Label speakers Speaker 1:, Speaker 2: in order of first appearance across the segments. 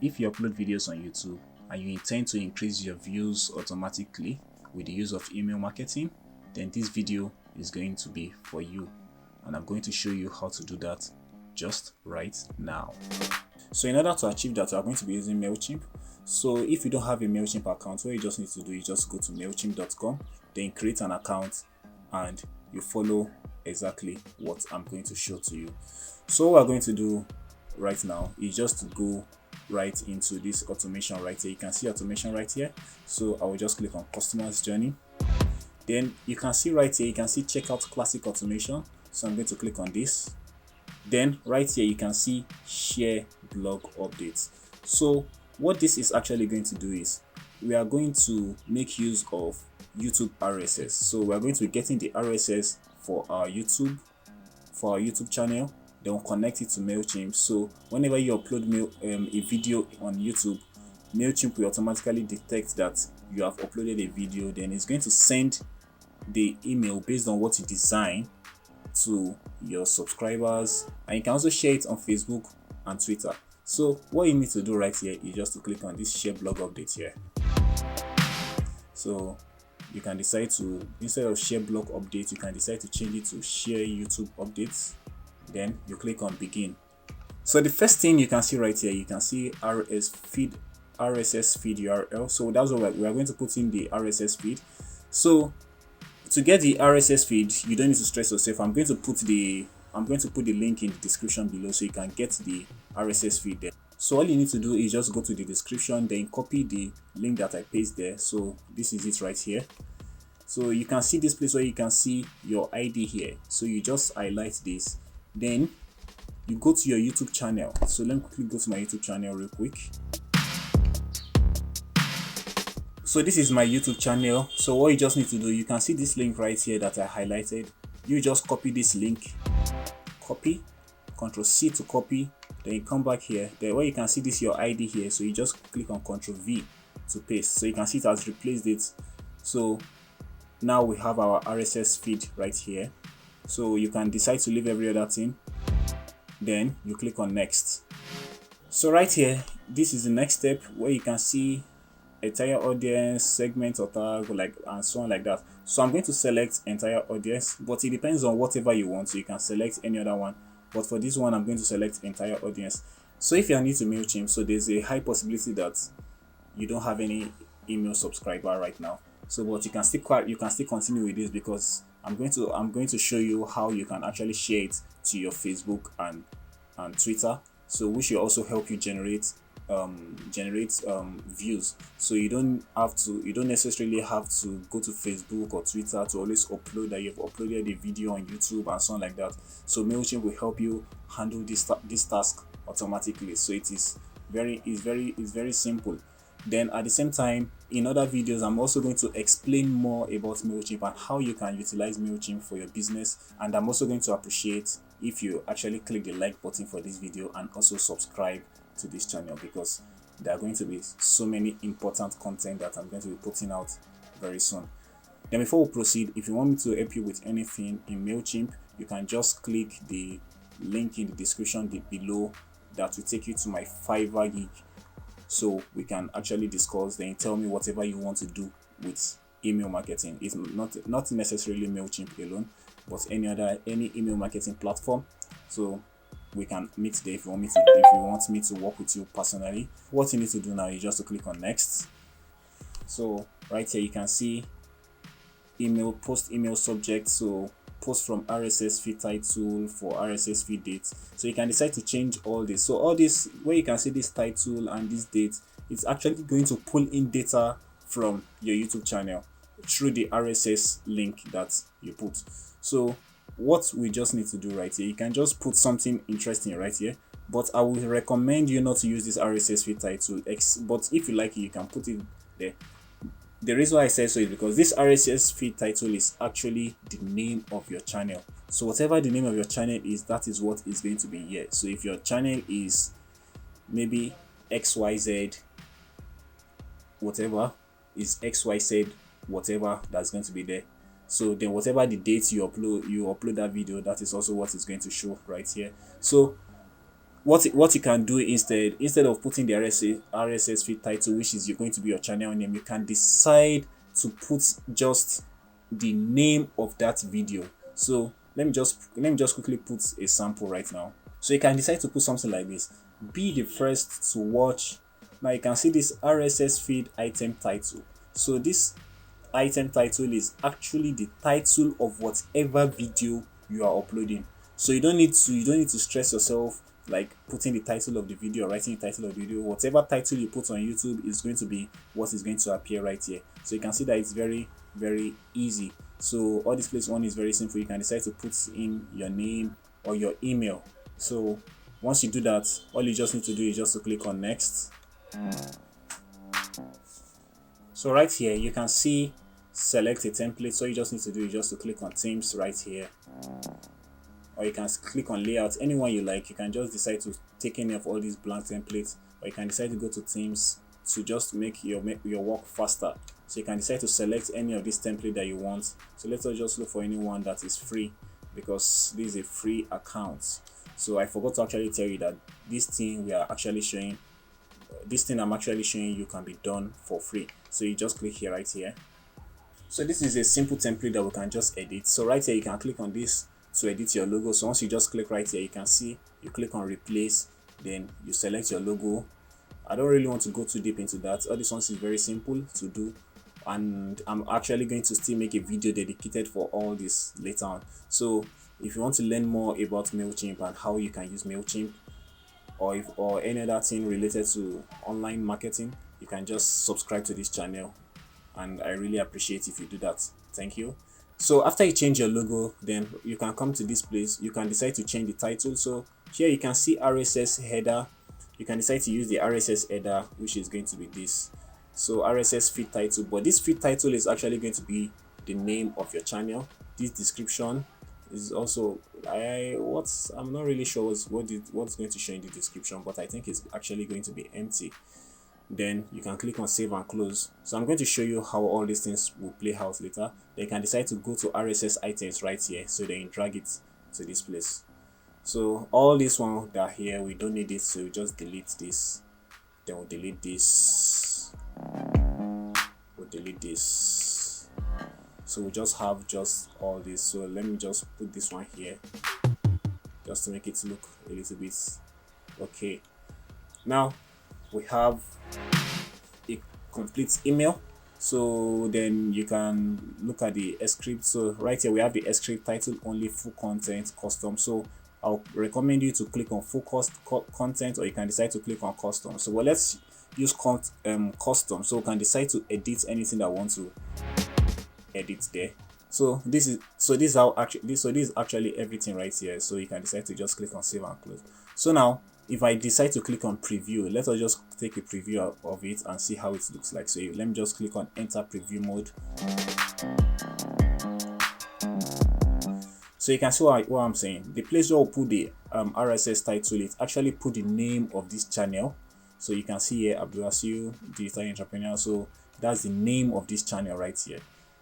Speaker 1: if you upload videos on YouTube and you intend to increase your views automatically with the use of email marketing, then this video is going to be for you, and I'm going to show you how to do that just right now. So in order to achieve that, we are going to be using Mailchimp. So if you don't have a Mailchimp account, what you just need to do is just go to mailchimp.com, then create an account, and you follow exactly what I'm going to show to you. So what we're going to do right now is just to go right into this automation right here. You can see automation right here. So I will just click on customers journey. Then you can see right here, you can see checkout classic automation. So I'm going to click on this. Then right here you can see share blog updates. So what this is actually going to do is we are going to make use of YouTube RSS. So we are going to be getting the RSS for our YouTube channel, then we'll connect it to Mailchimp. So whenever you upload a video on YouTube, Mailchimp will automatically detect that you have uploaded a video. Then it's going to send the email based on what you design to your subscribers, and you can also share it on Facebook and Twitter. So what you need to do right here is just to click on this share blog update here. So you can decide to, instead of share blog update, you can decide to change it to share YouTube updates. Then you click on begin. So the first thing you can see right here, you can see RSS feed URL. So that's what we are going to put in the RSS feed. So to get the RSS feed, you don't need to stress yourself. I'm going to put the link in the description below so you can get the RSS feed there. So all you need to do is just go to the description, then copy the link that I paste there. So this is it right here. So you can see this place where you can see your ID here. So you just highlight this, then you go to your YouTube channel. So let me quickly go to my YouTube channel real quick. So this is my YouTube channel. So what you just need to do, you can see this link right here that I highlighted. You just copy this link, copy, Ctrl C to copy, then you come back here. Then where you can see this your ID here, so you just click on Ctrl V to paste. So you can see it has replaced it. So now we have our RSS feed right here. So you can decide to leave every other thing, then you click on next. So right here, this is the next step where you can see entire audience, segment or tag, like, and so on like that. So I'm going to select entire audience, but it depends on whatever you want. So you can select any other one, but for this one I'm going to select entire audience. So if you are new to Mailchimp, so there's a high possibility that you don't have any email subscriber right now. So but you can still continue with this, because I'm going to show you how you can actually share it to your Facebook and Twitter, so which will also help you generate views. So you don't necessarily have to go to Facebook or Twitter to always upload that you've uploaded a video on YouTube and so on like that. So Mailchimp will help you handle this task automatically. So it's very simple. Then at the same time, in other videos, I'm also going to explain more about Mailchimp and how you can utilize Mailchimp for your business. And I'm also going to appreciate if you actually click the like button for this video and also subscribe to this channel, because there are going to be so many important content that I'm going to be putting out very soon. Then before we proceed, if you want me to help you with anything in Mailchimp, you can just click the link in the description below. That will take you to my Fiverr gig, so we can actually discuss. Then tell me whatever you want to do with email marketing. It's not necessarily Mailchimp alone, but any email marketing platform. So we can meet there if you want me to work with you personally. What you need to do now is just to click on next. So right here you can see email, post email subject. So post from RSS feed title for RSS feed date. So you can decide to change all this. So all this, where you can see this title and this date, it's actually going to pull in data from your YouTube channel through the RSS link that you put. So what we just need to do right here, you can just put something interesting right here, but I would recommend you not to use this RSS feed title. But if you like it, you can put it there. The reason why I say so is because this RSS feed title is actually the name of your channel. So whatever the name of your channel is, that is what is going to be here. So if your channel is maybe XYZ, whatever is XYZ, whatever, that's going to be there. So then whatever the date you upload that video, that is also what is going to show right here. So what you can do instead of putting the RSS feed title, which is you're going to be your channel name, you can decide to put just the name of that video. So let me just quickly put a sample right now. So you can decide to put something like this: be the first to watch. Now you can see this RSS feed item title. So this item title is actually the title of whatever video you are uploading. So you don't need to stress yourself like putting the title of the video or writing the title of the video. Whatever title you put on YouTube is going to be what is going to appear right here. So you can see that it's very, very easy. So all this place one is very simple. You can decide to put in your name or your email. So once you do that, all you just need to do is just to click on next. So right here you can see select a template. So you just need to do is just to click on themes right here, or you can click on layout, anyone you like. You can just decide to take any of all these blank templates, or you can decide to go to themes to just make your work faster. So you can decide to select any of this template that you want. So let's just look for anyone that is free, because this is a free account. So I forgot to actually tell you that this thing I'm actually showing you can be done for free. So you just click here right here. So this is a simple template that we can just edit. So right here you can click on this to edit your logo. So once you just click right here, you can see you click on replace, then you select your logo. I don't really want to go too deep into that. All this one is very simple to do, and I'm actually going to still make a video dedicated for all this later on. So if you want to learn more about Mailchimp and how you can use Mailchimp, or any other thing related to online marketing, you can just subscribe to this channel, and I really appreciate if you do that. Thank you. So after you change your logo, then you can come to this place. You can decide to change the title. So here you can see RSS header. You can decide to use the RSS header, which is going to be this. So RSS feed title, but this feed title is actually going to be the name of your channel. This description is also I'm not really sure what's going to show in the description, but I think it's actually going to be empty. Then you can click on save and close. So I'm going to show you how all these things will play out later. Then you can decide to go to RSS items right here, so then you drag it to this place. So all this one that are here, we don't need it, so we just delete this. Then we'll delete this. We'll delete this. So we just have just all this. So let me just put this one here, just to make it look a little bit okay. Now we have a complete email. So then you can look at the script. So right here we have the script title only, full content, custom. So I'll recommend you to click on full content, or you can decide to click on custom. So well, let's use custom. So we can decide to edit anything that I want to edit there. So this is actually everything right here. So you can decide to just click on save and close. So now if I decide to click on preview, let us just take a preview of it and see how it looks like. So let me just click on enter preview mode. So you can see what I'm saying. The place where we'll put the RSS title, it actually put the name of this channel. So you can see here, Abdul-wasi digital entrepreneur. So that's the name of this channel right here.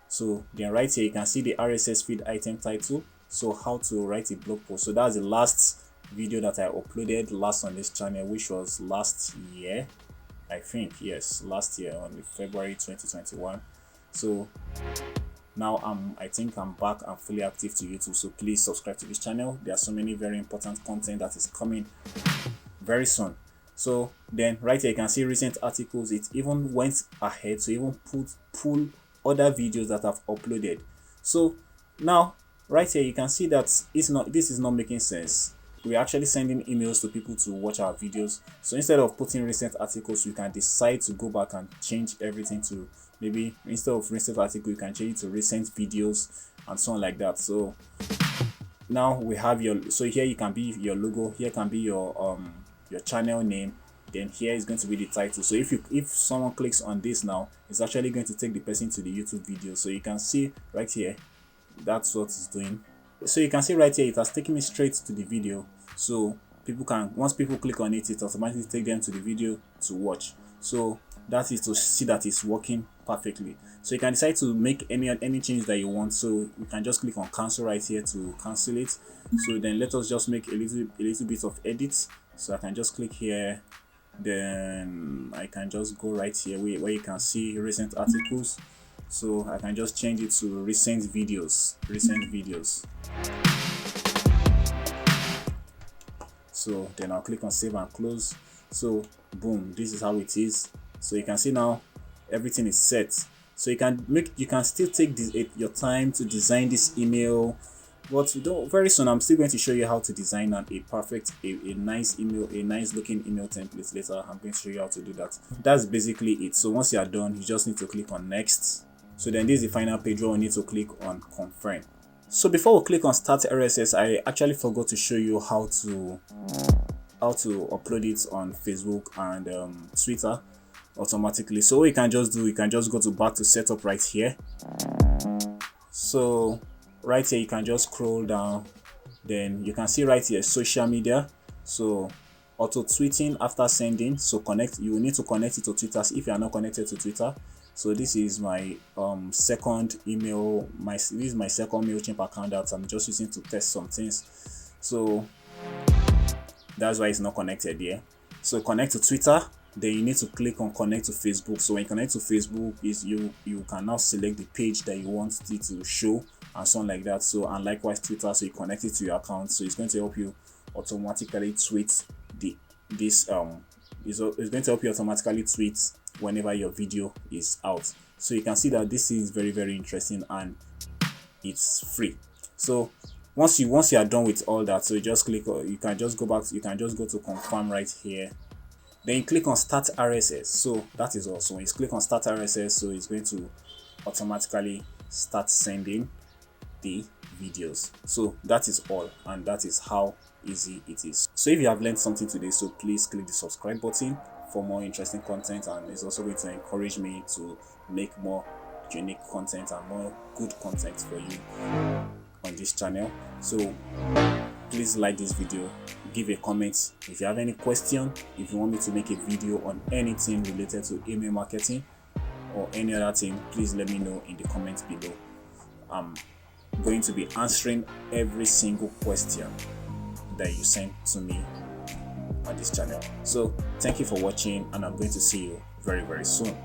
Speaker 1: So then right here you can see the RSS feed item title. So how to write a blog post. So that's the last video that I uploaded last on this channel, which was last year, I think. Yes, last year on February 2021. So now I think I'm back and fully active to YouTube. So please subscribe to this channel. There are so many very important content that is coming very soon. So then right here you can see recent articles. It even went ahead to even pull other videos that I've uploaded. So now right here you can see that this is not making sense. We're actually sending emails to people to watch our videos. So instead of putting recent articles, you can decide to go back and change everything to, maybe instead of recent article, you can change it to recent videos and so on like that. So now we have so here you can be your logo, here can be your channel name, then here is going to be the title. So if someone clicks on this now, it's actually going to take the person to the YouTube video. So you can see right here, that's what it's doing. So you can see right here, it has taken me straight to the video. So once people click on it, it automatically take them to the video to watch. So that is to see that it's working perfectly. So you can decide to make any change that you want. So you can just click on cancel right here to cancel it. So then let us just make a little bit of edits. So I can just click here, then I can just go right here where you can see recent articles. So I can just change it to recent videos. So then I'll click on save and close. So boom, this is how it is. So you can see now everything is set. So you can still take your time to design this email, but very soon I'm still going to show you how to design a nice email, a nice looking email template. Later I'm going to show you how to do that. That's basically it. So once you are done, you just need to click on next. So then this is the final page where we need to click on confirm. So before we click on start RSS, I actually forgot to show you how to upload it on Facebook and Twitter automatically. So what you can just do, you can just go back to setup right here. So right here you can just scroll down, then you can see right here social media. So auto tweeting after sending. So you will need to connect it to Twitter if you are not connected to Twitter. So this is my second email, this is my second Mailchimp account that I'm just using to test some things. So that's why it's not connected here. So connect to Twitter, then you need to click on connect to Facebook. So when you connect to Facebook, you can now select the page that you want it to show and so on like that. So and likewise Twitter, so you connect it to your account. So it's going to help you automatically tweet it's going to help you automatically tweet whenever your video is out. So you can see that this is very, very interesting and it's free. So once you are done with all that, so you just click, you can just go back, you can just go to confirm right here, then you click on start RSS. So that is also, when you click on start RSS, so it's going to automatically start sending the videos. So that is all, and that is how easy it is. So if you have learned something today, so please click the subscribe button for more interesting content, and it's also going to encourage me to make more unique content and more good content for you on this channel. So please like this video, give a comment if you have any question, if you want me to make a video on anything related to email marketing or any other thing, please let me know in the comments below. I'm going to be answering every single question that you send to me on this channel. So thank you for watching, and I'm going to see you very, very soon.